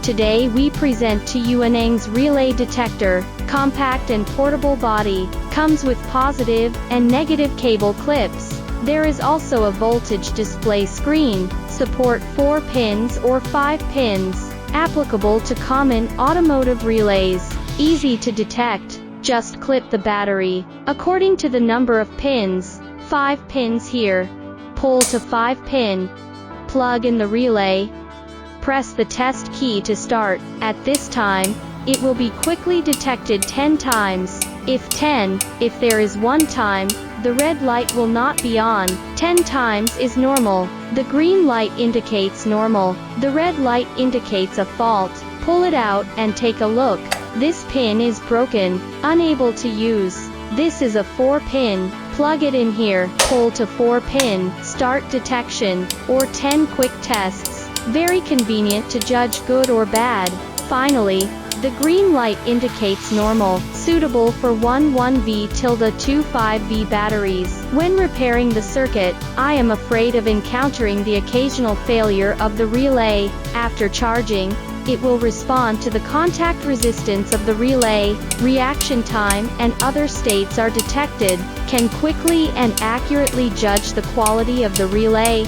Today we present to you ANENG's relay detector, compact and portable body, comes with positive and negative cable clips. There is also a voltage display screen, support 4 pins or 5 pins, applicable to common automotive relays. Easy to detect, just clip the battery, according to the number of pins, 5 pins here. Pull to 5 pin. Plug in the relay. Press the test key to start. At this time, it will be quickly detected 10 times. If there is 1 time, the red light will not be on. 10 times is normal. The green light indicates normal. The red light indicates a fault. Pull it out and take a look. This pin is broken, unable to use. This is a 4 pin. Plug it in here. Pull to 4 pin. Start detection, or 10 quick tests. Very convenient to judge good or bad. Finally, the green light indicates normal, suitable for 11V-25V batteries. When repairing the circuit, I am afraid of encountering the occasional failure of the relay. After charging, it will respond to the contact resistance of the relay, reaction time and other states are detected, can quickly and accurately judge the quality of the relay.